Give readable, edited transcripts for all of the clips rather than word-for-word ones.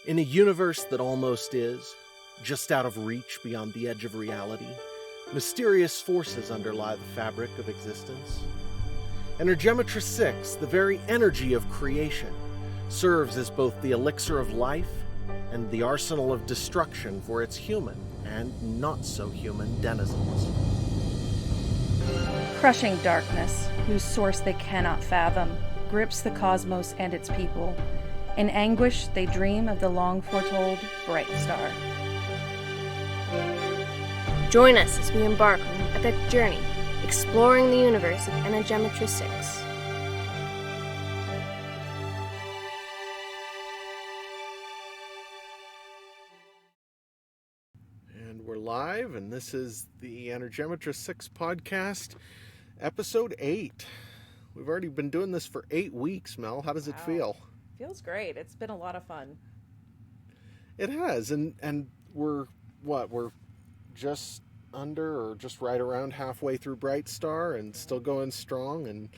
In a universe that almost is, just out of reach beyond the edge of reality, mysterious forces underlie the fabric of existence. Energematrice6, the very energy of creation, serves as both the elixir of life and the arsenal of destruction for its human and not-so-human denizens. Crushing darkness, whose source they cannot fathom, grips the cosmos and its people. In anguish, they dream of the long-foretold Brightstar. Join us as we embark on an epic journey, exploring the universe of Energematrice6. And we're live, and this is the Energematrice6 podcast, episode 8. We've already been doing this for 8 weeks, Mel. How does it feel? Feels great. It's been a lot of fun. It has, and we're just under or just right around halfway through Brightstar and still going strong. And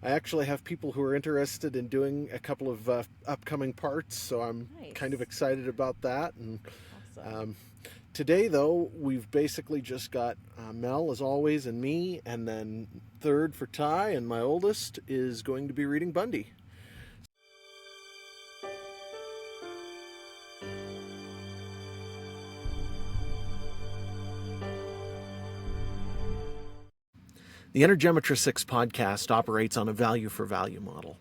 I actually have people who are interested in doing a couple of upcoming parts, so I'm kind of excited about that. And Awesome. Today, though, we've basically just got Mel, as always, and me, and then third for Ty, and my oldest is going to be reading Bundy. The Energematrice6 podcast operates on a value-for-value model.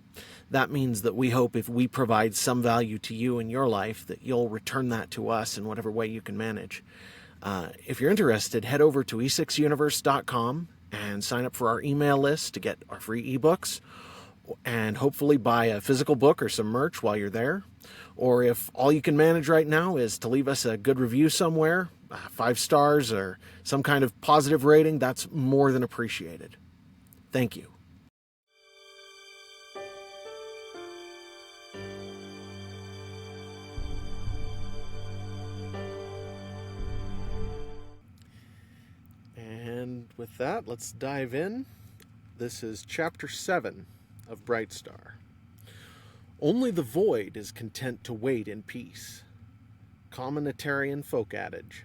That means that we hope if we provide some value to you in your life, that you'll return that to us in whatever way you can manage. If you're interested, head over to e6universe.com and sign up for our email list to get our free ebooks, and hopefully buy a physical book or some merch while you're there. Or if all you can manage right now is to leave us a good review somewhere, 5 stars or some kind of positive rating, that's more than appreciated. Thank you. And with that, let's dive in. This is Chapter 7 of Brightstar. Only the void is content to wait in peace. Communitarian folk adage.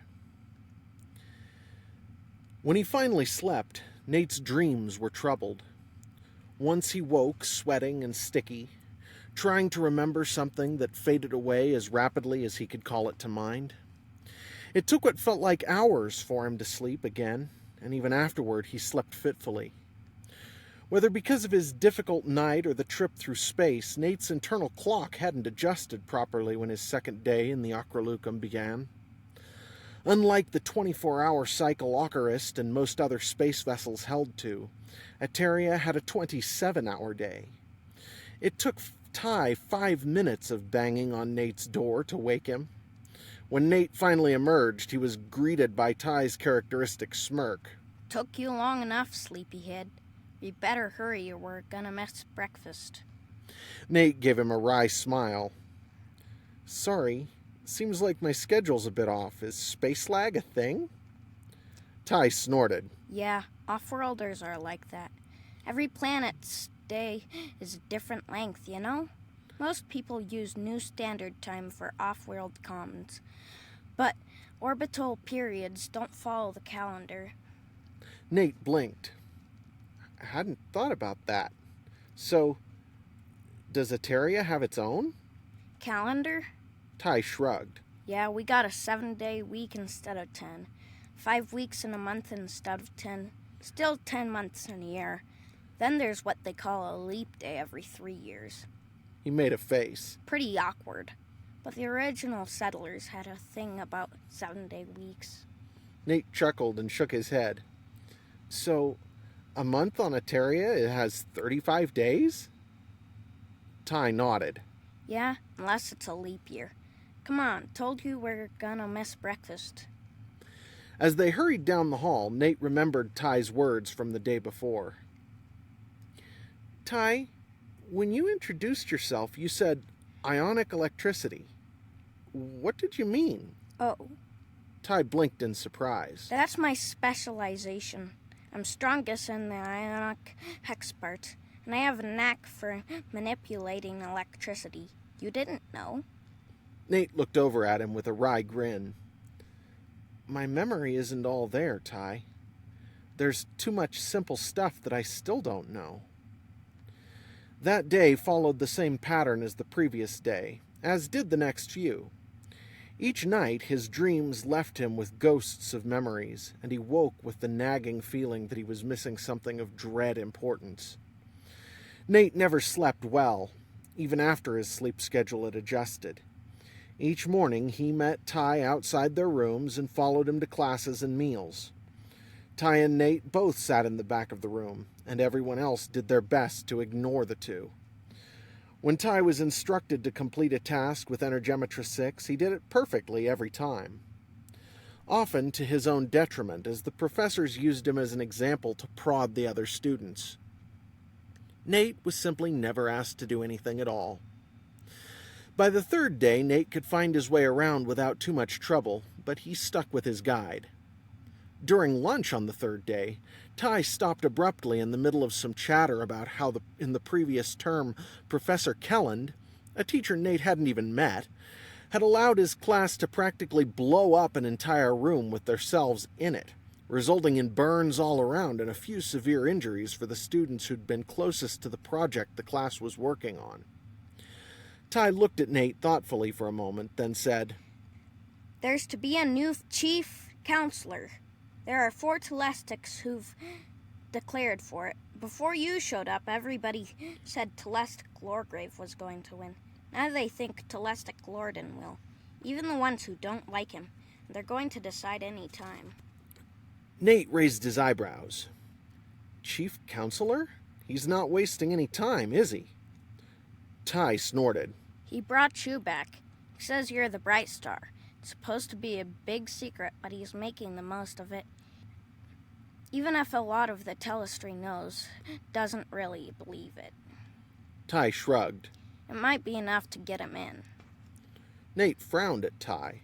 When he finally slept, Nate's dreams were troubled. Once he woke, sweating and sticky, trying to remember something that faded away as rapidly as he could call it to mind. It took what felt like hours for him to sleep again, and even afterward he slept fitfully. Whether because of his difficult night or the trip through space, Nate's internal clock hadn't adjusted properly when his second day in the Ocralucum began. Unlike the 24-hour cycle Ocarist and most other space vessels held to, Eteria had a 27-hour day. It took Ty 5 minutes of banging on Nate's door to wake him. When Nate finally emerged, he was greeted by Ty's characteristic smirk. Took you long enough, sleepyhead. You better hurry or we're gonna miss breakfast. Nate gave him a wry smile. Sorry, seems like my schedule's a bit off. Is space lag a thing? Ty snorted. Yeah, off-worlders are like that. Every planet's day is a different length, you know? Most people use New Standard Time for off-world comms, but orbital periods don't follow the calendar. Nate blinked. I hadn't thought about that. So, does Eteria have its own? Calendar? Ty shrugged. Yeah, we got a 7-day week instead of 10. 5 weeks in a month instead of 10. Still 10 months in a year. Then there's what they call a leap day every 3 years. He made a face. Pretty awkward. But the original settlers had a thing about 7-day weeks. Nate chuckled and shook his head. So, a month on Eteria, it has 35 days? Ty nodded. Yeah, unless it's a leap year. Come on, told you we're gonna miss breakfast. As they hurried down the hall, Nate remembered Ty's words from the day before. Ty, when you introduced yourself, you said ionic electricity. What did you mean? Oh. Ty blinked in surprise. That's my specialization. I'm strongest in the ionic hex part, and I have a knack for manipulating electricity. You didn't know? Nate looked over at him with a wry grin. My memory isn't all there, Ty. There's too much simple stuff that I still don't know. That day followed the same pattern as the previous day, as did the next few. Each night his dreams left him with ghosts of memories, and he woke with the nagging feeling that he was missing something of dread importance. Nate never slept well, even after his sleep schedule had adjusted. Each morning he met Ty outside their rooms and followed him to classes and meals. Ty and Nate both sat in the back of the room, and everyone else did their best to ignore the two. When Ty was instructed to complete a task with Energematrice 6, he did it perfectly every time. Often to his own detriment, as the professors used him as an example to prod the other students. Nate was simply never asked to do anything at all. By the third day, Nate could find his way around without too much trouble, but he stuck with his guide. During lunch on the third day, Ty stopped abruptly in the middle of some chatter about how in the previous term Professor Kelland, a teacher Nate hadn't even met, had allowed his class to practically blow up an entire room with themselves in it, resulting in burns all around and a few severe injuries for the students who'd been closest to the project the class was working on. Ty looked at Nate thoughtfully for a moment, then said, There's to be a new chief counselor. There are 4 Telestics who've declared for it. Before you showed up, everybody said Telestic Lorgrave was going to win. Now they think Telestic Lorden will. Even the ones who don't like him. They're going to decide any time. Nate raised his eyebrows. Chief Counselor? He's not wasting any time, is he? Ty snorted. He brought you back. He says you're the Brightstar. It's supposed to be a big secret, but he's making the most of it. Even if a lot of the Telestry knows, doesn't really believe it. Ty shrugged. It might be enough to get him in. Nate frowned at Ty.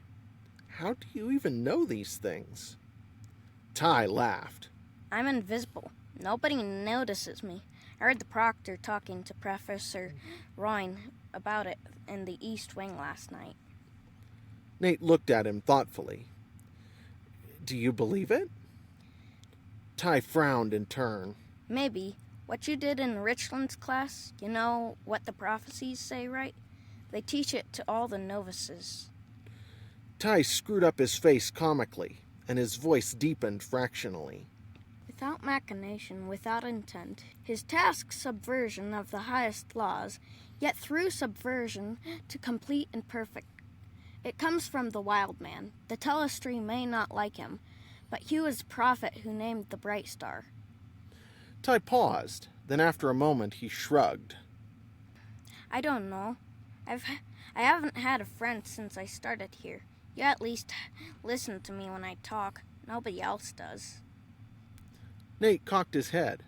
How do you even know these things? Ty laughed. I'm invisible. Nobody notices me. I heard the proctor talking to Professor Royne about it in the East Wing last night. Nate looked at him thoughtfully. Do you believe it? Ty frowned in turn. Maybe. What you did in Richland's class, you know what the prophecies say, right? They teach it to all the novices. Ty screwed up his face comically, and his voice deepened fractionally. Without machination, without intent, his task subversion of the highest laws, yet through subversion to complete and perfect. It comes from the wild man. The Telestry may not like him, but he was the prophet who named the Brightstar. Ty paused, then after a moment he shrugged. I don't know. I haven't had a friend since I started here. You at least listen to me when I talk. Nobody else does. Nate cocked his head.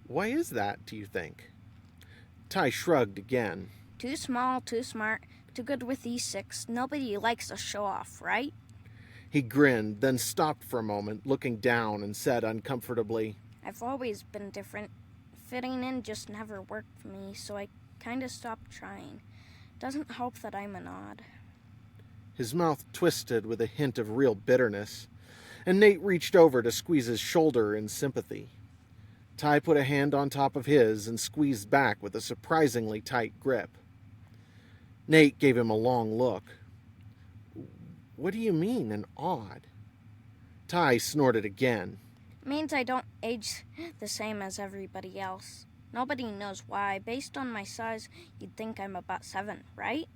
Why is that, do you think? Ty shrugged again. Too small, too smart, too good with E6. Nobody likes a show-off, right? He grinned, then stopped for a moment, looking down, and said uncomfortably, I've always been different. Fitting in just never worked for me, so I kinda stopped trying. Doesn't help that I'm an odd. His mouth twisted with a hint of real bitterness, and Nate reached over to squeeze his shoulder in sympathy. Ty put a hand on top of his and squeezed back with a surprisingly tight grip. Nate gave him a long look. What do you mean, an odd? Ty snorted again. It means I don't age the same as everybody else. Nobody knows why. Based on my size, you'd think I'm about 7, right?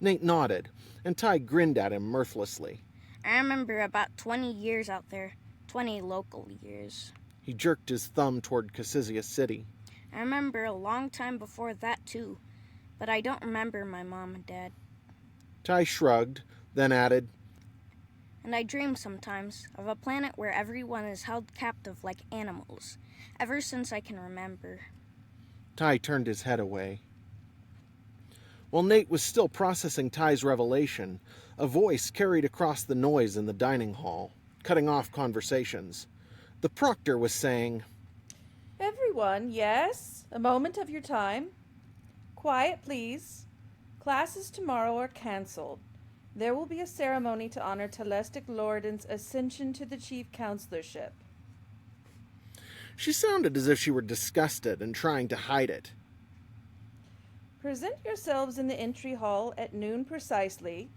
Nate nodded, and Ty grinned at him mirthlessly. I remember about 20 years out there. 20 local years. He jerked his thumb toward Cassisia City. I remember a long time before that, too. But I don't remember my mom and dad. Ty shrugged, then added, And I dream sometimes of a planet where everyone is held captive like animals, ever since I can remember. Ty turned his head away. While Nate was still processing Ty's revelation, a voice carried across the noise in the dining hall, cutting off conversations. The proctor was saying, Everyone, yes? A moment of your time. Quiet, please. Classes tomorrow are cancelled. There will be a ceremony to honor Telestic Lordan's ascension to the chief counselorship. She sounded as if she were disgusted and trying to hide it. Present yourselves in the entry hall at noon precisely.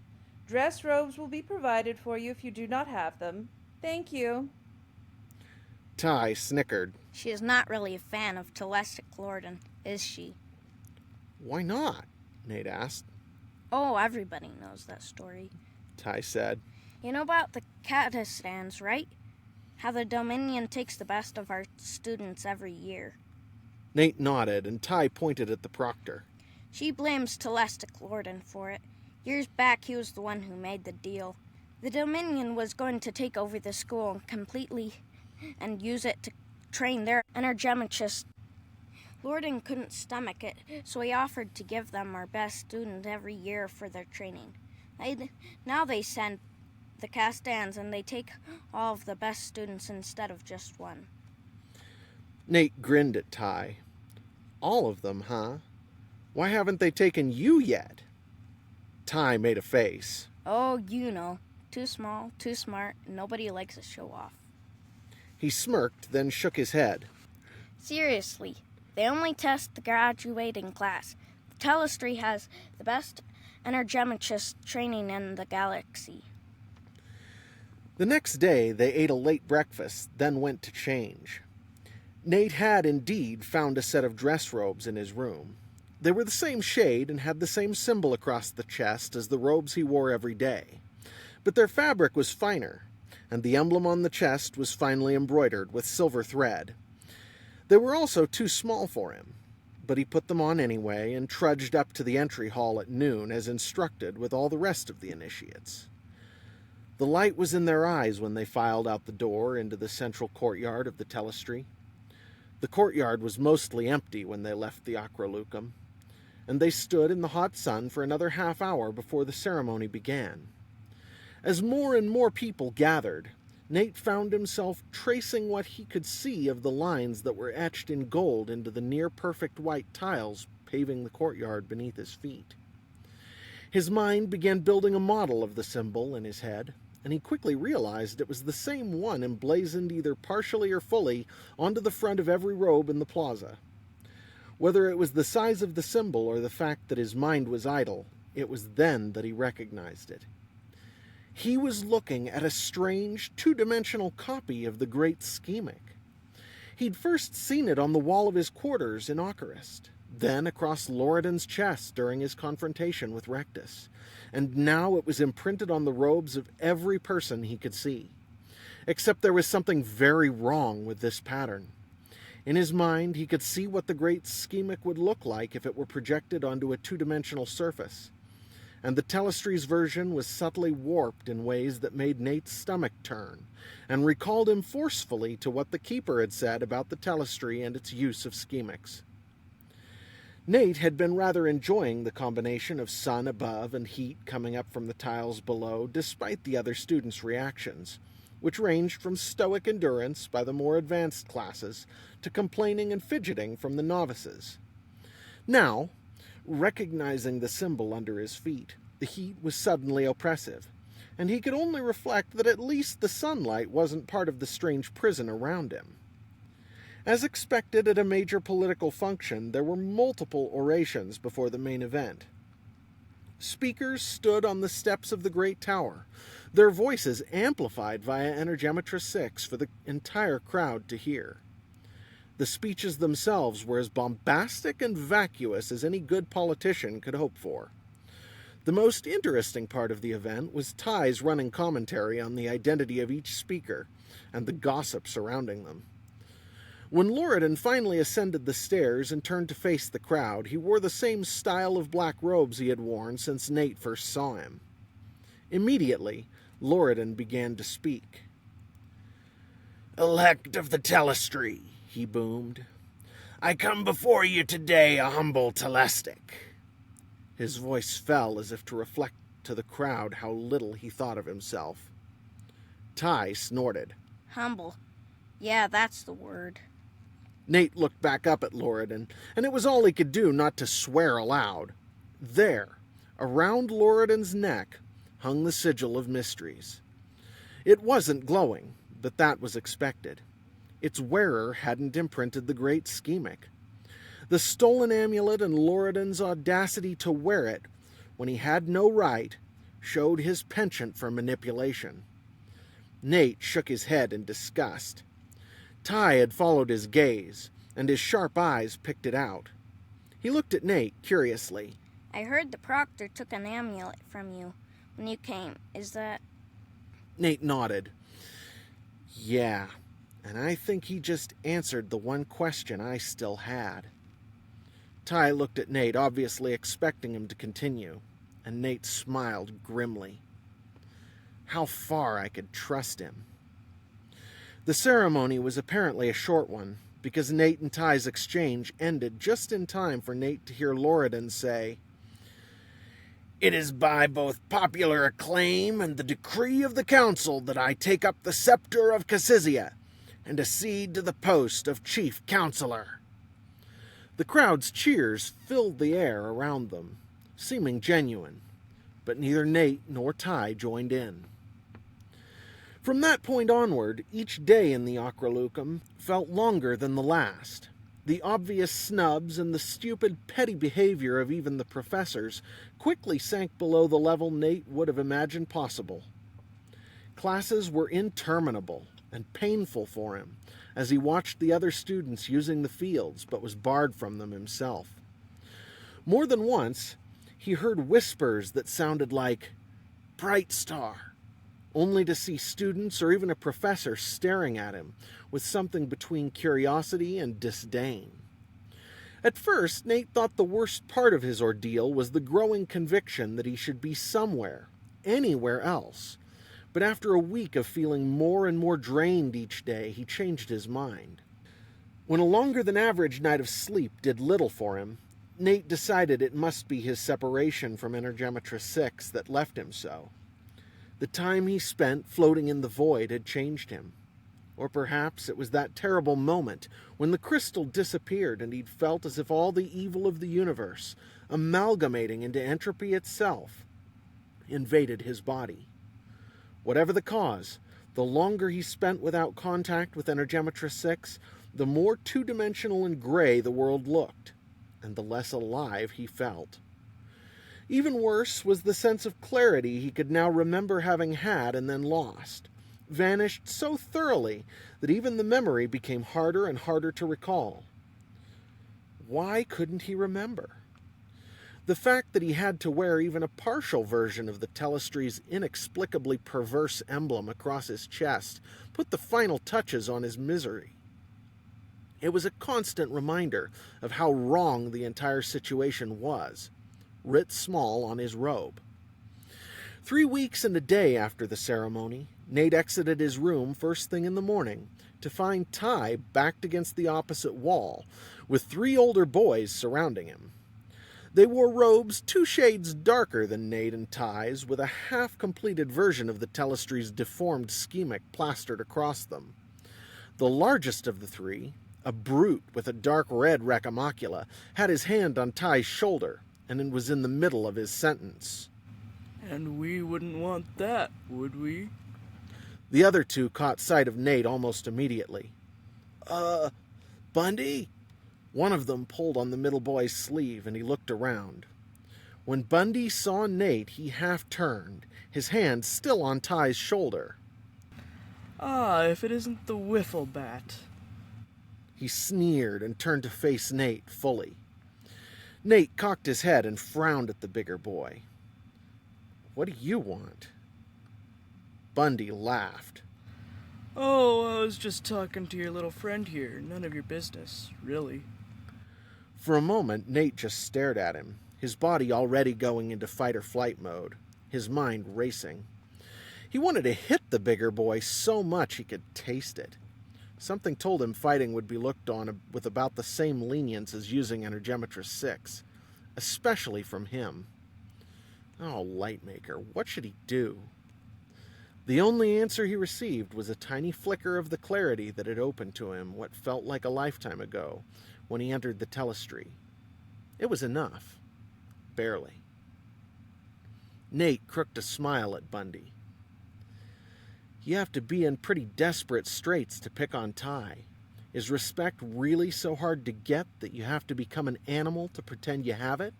Dress robes will be provided for you if you do not have them. Thank you. Ty snickered. She is not really a fan of Telestic Lordan, is she? Why not? Nate asked. Oh, everybody knows that story. Ty said. You know about the Catastans, right? How the Dominion takes the best of our students every year. Nate nodded, and Ty pointed at the proctor. She blames Telestic Lordan for it. Years back, he was the one who made the deal. The Dominion was going to take over the school completely and use it to train their Energematrice. Lordan couldn't stomach it, so he offered to give them our best student every year for their training. Now they send the Castans, and they take all of the best students instead of just one. Nate grinned at Ty. All of them, huh? Why haven't they taken you yet? Ty made a face. Oh, you know. Too small, too smart, nobody likes a show-off. He smirked, then shook his head. Seriously, they only test the graduating class. The Telestry has the best Energematrice training in the galaxy. The next day, they ate a late breakfast, then went to change. Nate had indeed found a set of dress robes in his room. They were the same shade and had the same symbol across the chest as the robes he wore every day. But their fabric was finer, and the emblem on the chest was finely embroidered with silver thread. They were also too small for him, but he put them on anyway and trudged up to the entry hall at noon as instructed with all the rest of the initiates. The light was in their eyes when they filed out the door into the central courtyard of the Telestry. The courtyard was mostly empty when they left the Acrolucum, and they stood in the hot sun for another half hour before the ceremony began. As more and more people gathered, Nate found himself tracing what he could see of the lines that were etched in gold into the near-perfect white tiles paving the courtyard beneath his feet. His mind began building a model of the symbol in his head, and he quickly realized it was the same one emblazoned either partially or fully onto the front of every robe in the plaza. Whether it was the size of the symbol or the fact that his mind was idle, it was then that he recognized it. He was looking at a strange, two-dimensional copy of the Great Schemic. He'd first seen it on the wall of his quarters in Ocarist, then across Loridan's chest during his confrontation with Rectus, and now it was imprinted on the robes of every person he could see. Except there was something very wrong with this pattern. In his mind, he could see what the Great Schemic would look like if it were projected onto a two-dimensional surface, and the Telestry's version was subtly warped in ways that made Nate's stomach turn, and recalled him forcefully to what the Keeper had said about the Telestry and its use of schemics. Nate had been rather enjoying the combination of sun above and heat coming up from the tiles below, despite the other students' reactions, which ranged from stoic endurance by the more advanced classes to complaining and fidgeting from the novices. Now, recognizing the symbol under his feet, the heat was suddenly oppressive, and he could only reflect that at least the sunlight wasn't part of the strange prison around him. As expected at a major political function, there were multiple orations before the main event. Speakers stood on the steps of the Great Tower, their voices amplified via Energematrice 6 for the entire crowd to hear. The speeches themselves were as bombastic and vacuous as any good politician could hope for. The most interesting part of the event was Ty's running commentary on the identity of each speaker and the gossip surrounding them. When Loridan finally ascended the stairs and turned to face the crowd, he wore the same style of black robes he had worn since Nate first saw him. Immediately, Loridan began to speak. "Elect of the Telestry," he boomed, "I come before you today a humble Telestic." His voice fell as if to reflect to the crowd how little he thought of himself. Ty snorted. Humble. Yeah, that's the word. Nate looked back up at Loridan, and it was all he could do not to swear aloud. There, Around Loredan's neck hung the sigil of mysteries. It wasn't glowing, but that was expected. Its wearer hadn't imprinted the great schemic. The stolen amulet and Loredan's audacity to wear it when he had no right showed his penchant for manipulation. Nate shook his head in disgust. Ty had followed his gaze, and his sharp eyes picked it out. He looked at Nate curiously. I heard the proctor took an amulet from you when you came. Is that... Nate nodded. Yeah, and I think he just answered the one question I still had. Ty looked at Nate, obviously expecting him to continue, and Nate smiled grimly. How far I could trust him. The ceremony was apparently a short one, because Nate and Ty's exchange ended just in time for Nate to hear Loredan say, "It is by both popular acclaim and the decree of the council that I take up the scepter of Cassizia and accede to the post of chief counselor." The crowd's cheers filled the air around them, seeming genuine, but neither Nate nor Ty joined in. From that point onward, each day in the Ocralucum felt longer than the last. The obvious snubs and the stupid, petty behavior of even the professors quickly sank below the level Nate would have imagined possible. Classes were interminable and painful for him as he watched the other students using the fields but was barred from them himself. More than once, he heard whispers that sounded like Brightstar, only to see students or even a professor staring at him with something between curiosity and disdain. At first, Nate thought the worst part of his ordeal was the growing conviction that he should be somewhere, anywhere else. But after a week of feeling more and more drained each day, he changed his mind. When a longer than average night of sleep did little for him, Nate decided it must be his separation from Energematrice6 that left him so. The time he spent floating in the void had changed him. Or perhaps it was that terrible moment when the crystal disappeared and he'd felt as if all the evil of the universe, amalgamating into entropy itself, invaded his body. Whatever the cause, the longer he spent without contact with Energematrice6, the more two-dimensional and gray the world looked, and the less alive he felt. Even worse was the sense of clarity he could now remember having had and then lost, vanished so thoroughly that even the memory became harder and harder to recall. Why couldn't he remember? The fact that he had to wear even a partial version of the Telestry's inexplicably perverse emblem across his chest put the final touches on his misery. It was a constant reminder of how wrong the entire situation was, writ small on his robe. 3 weeks and a day after the ceremony, Nate exited his room first thing in the morning to find Ty backed against the opposite wall, with 3 older boys surrounding him. They wore robes 2 shades darker than Nate and Ty's, with a half-completed version of the Telestry's deformed schemic plastered across them. The largest of the 3, a brute with a dark red recamacula, had his hand on Ty's shoulder, and was in the middle of his sentence. And we wouldn't want that, would we? The other 2 caught sight of Nate almost immediately. Bundy?" One of them pulled on the middle boy's sleeve, and he looked around. When Bundy saw Nate, he half turned, his hand still on Ty's shoulder. "Ah, if it isn't the wiffle bat." He sneered and turned to face Nate fully. Nate cocked his head and frowned at the bigger boy. "What do you want?" Bundy laughed. "Oh, I was just talking to your little friend here. None of your business, really." For a moment, Nate just stared at him, his body already going into fight-or-flight mode, his mind racing. He wanted to hit the bigger boy so much he could taste it. Something told him fighting would be looked on with about the same lenience as using Energematrice6, especially from him. Oh, Lightmaker, what should he do? The only answer he received was a tiny flicker of the clarity that had opened to him what felt like a lifetime ago when he entered the Telestry. It was enough. Barely. Nate crooked a smile at Bundy. You have to be in pretty desperate straits to pick on Ty. Is respect really so hard to get that you have to become an animal to pretend you have it?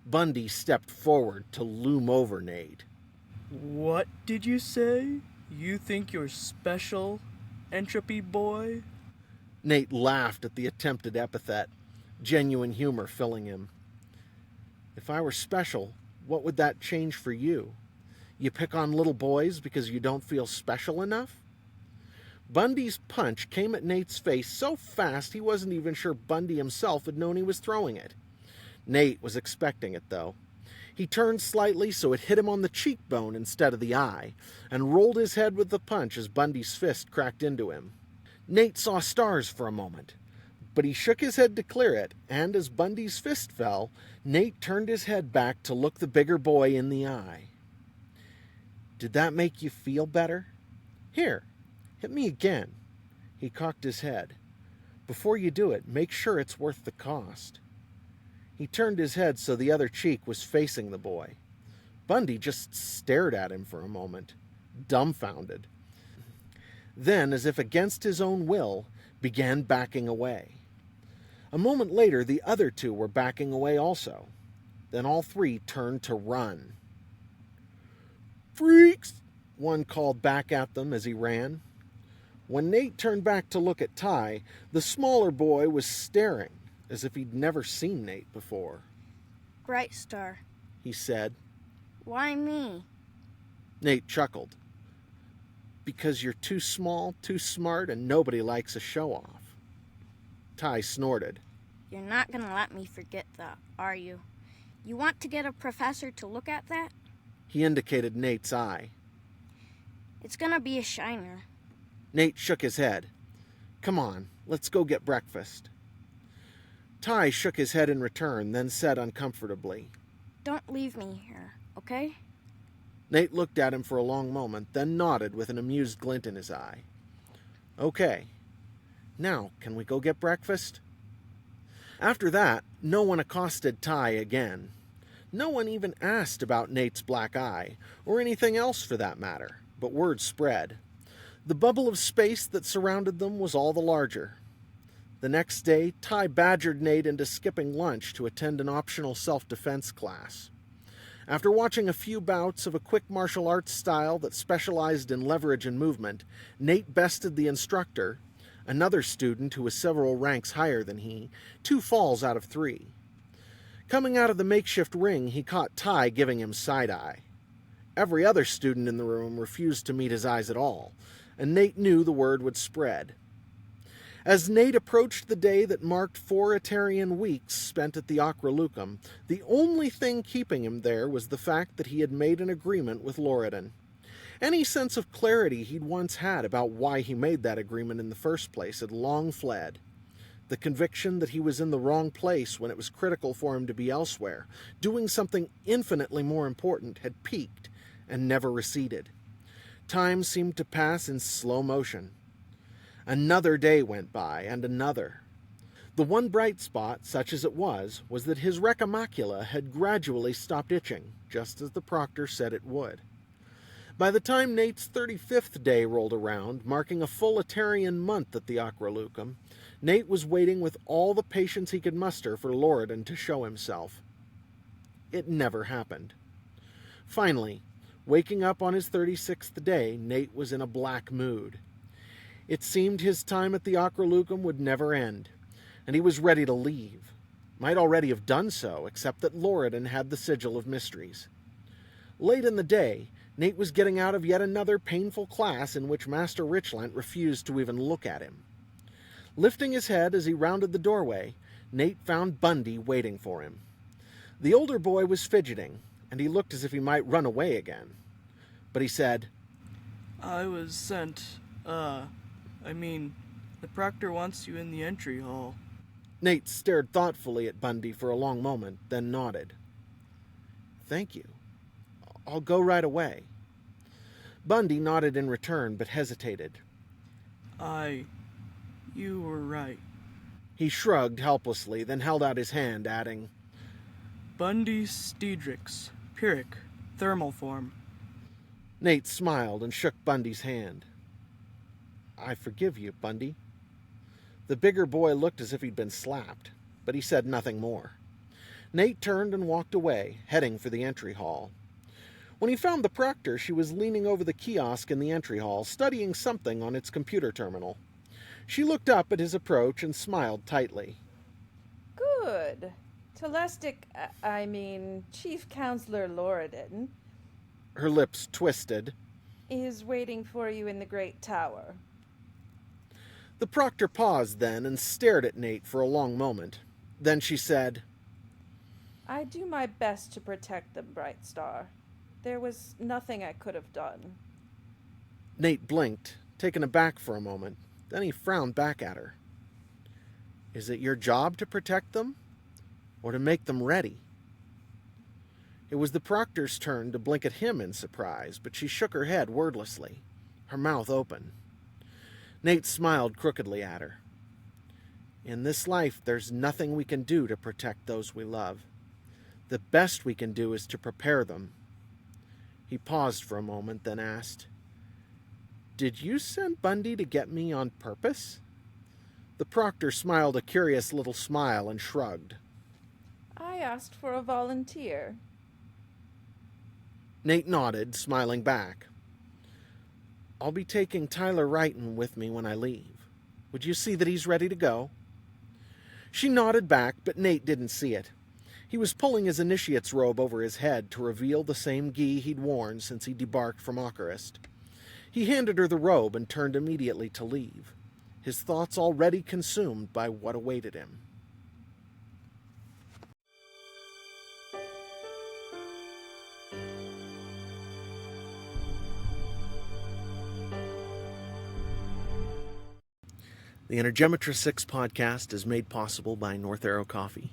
Bundy stepped forward to loom over Nate. What did you say? You think you're special, Entropy Boy? Nate laughed at the attempted epithet, genuine humor filling him. If I were special, what would that change for you? You pick on little boys because you don't feel special enough? Bundy's punch came at Nate's face so fast he wasn't even sure Bundy himself had known he was throwing it. Nate was expecting it, though. He turned slightly so it hit him on the cheekbone instead of the eye, and rolled his head with the punch as Bundy's fist cracked into him. Nate saw stars for a moment, but he shook his head to clear it, and as Bundy's fist fell, Nate turned his head back to look the bigger boy in the eye. Did that make you feel better? Here, hit me again. He cocked his head. Before you do it, make sure it's worth the cost. He turned his head so the other cheek was facing the boy. Bundy just stared at him for a moment, dumbfounded. Then, as if against his own will, began backing away. A moment later, the other two were backing away also. Then all three turned to run. Freaks! One called back at them as he ran. When Nate turned back to look at Ty, the smaller boy was staring, as if he'd never seen Nate before. Brightstar, He said. why me? Nate chuckled. Because you're too small, too smart, and nobody likes a show-off. Ty snorted. You're not gonna let me forget that, are you? You want to get a professor to look at that? He indicated Nate's eye. It's gonna be a shiner. Nate shook his head. Come on, let's go get breakfast. Ty shook his head in return, then said uncomfortably, Don't leave me here, okay? Nate looked at him for a long moment, then nodded with an amused glint in his eye. Okay. Now, can we go get breakfast? After that, no one accosted Ty again. No one even asked about Nate's black eye, or anything else for that matter, but word spread. The bubble of space that surrounded them was all the larger. The next day, Ty badgered Nate into skipping lunch to attend an optional self-defense class. After watching a few bouts of a quick martial arts style that specialized in leverage and movement, Nate bested the instructor, another student who was several ranks higher than he, 2 falls out of 3. Coming out of the makeshift ring, he caught Ty giving him side-eye. Every other student in the room refused to meet his eyes at all, and Nate knew the word would spread. As Nate approached the day that marked 4 Etarian weeks spent at the Acralucum, the only thing keeping him there was the fact that he had made an agreement with Loredan. Any sense of clarity he'd once had about why he made that agreement in the first place had long fled. The conviction that he was in the wrong place when it was critical for him to be elsewhere, doing something infinitely more important, had peaked and never receded. Time seemed to pass in slow motion. Another day went by, and another. The one bright spot, such as it was that his recca macula had gradually stopped itching, just as the proctor said it would. By the time Nate's 35th day rolled around, marking a full Etarian month at the Acralucum, Nate was waiting with all the patience he could muster for Loredan to show himself. It never happened. Finally, waking up on his 36th day, Nate was in a black mood. It seemed his time at the Acralucum would never end, and he was ready to leave. Might already have done so, except that Loredan had the sigil of mysteries. Late in the day, Nate was getting out of yet another painful class in which Master Richland refused to even look at him. Lifting his head as he rounded the doorway, Nate found Bundy waiting for him. The older boy was fidgeting, and he looked as if he might run away again. But he said, I was sent, the proctor wants you in the entry hall. Nate stared thoughtfully at Bundy for a long moment, then nodded. Thank you. I'll go right away. Bundy nodded in return, but hesitated. You were right. He shrugged helplessly, then held out his hand, adding, Bundy Steedrix, Pyrrhic, thermal form. Nate smiled and shook Bundy's hand. I forgive you, Bundy. The bigger boy looked as if he'd been slapped, but he said nothing more. Nate turned and walked away, heading for the entry hall. When he found the proctor, she was leaning over the kiosk in the entry hall, studying something on its computer terminal. She looked up at his approach and smiled tightly. Good. Chief Counselor Loredan Her lips twisted. is waiting for you in the Great Tower. The proctor paused then and stared at Nate for a long moment. Then she said, I do my best to protect them, Brightstar. There was nothing I could have done. Nate blinked, taken aback for a moment. Then he frowned back at her. Is it your job to protect them, or to make them ready? It was the proctor's turn to blink at him in surprise, but she shook her head wordlessly, her mouth open. Nate smiled crookedly at her. In this life, there's nothing we can do to protect those we love. The best we can do is to prepare them. He paused for a moment, then asked, Did you send Bundy to get me on purpose? The proctor smiled a curious little smile and shrugged. I asked for a volunteer. Nate nodded, smiling back. I'll be taking Tyler Wrighton with me when I leave. Would you see that he's ready to go? She nodded back, but Nate didn't see it. He was pulling his initiate's robe over his head to reveal the same gi he'd worn since he debarked from Ocarist. He handed her the robe and turned immediately to leave, his thoughts already consumed by what awaited him. The Energematrice 6 podcast is made possible by North Arrow Coffee.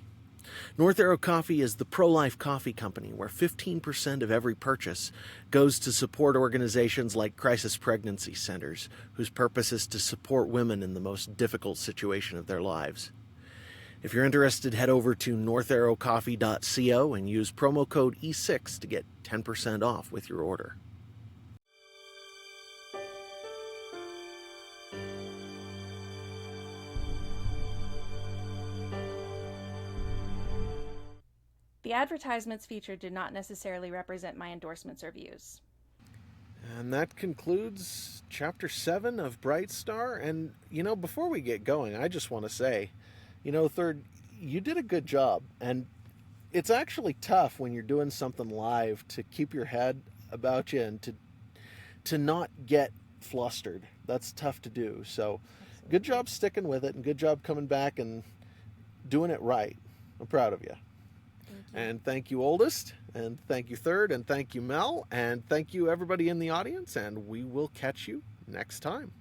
North Arrow Coffee is the pro-life coffee company where 15% of every purchase goes to support organizations like Crisis Pregnancy Centers, whose purpose is to support women in the most difficult situation of their lives. If you're interested, head over to northarrowcoffee.co and use promo code E6 to get 10% off with your order. The advertisements featured do not necessarily represent my endorsements or views. And that concludes Chapter 7 of Brightstar. And, before we get going, I just want to say, Third, you did a good job. And it's actually tough when you're doing something live to keep your head about you and to not get flustered. That's tough to do. So good job sticking with it, and good job coming back and doing it right. I'm proud of you. And thank you, Oldest, and thank you, Third, and thank you, Mel, and thank you, everybody in the audience, and we will catch you next time.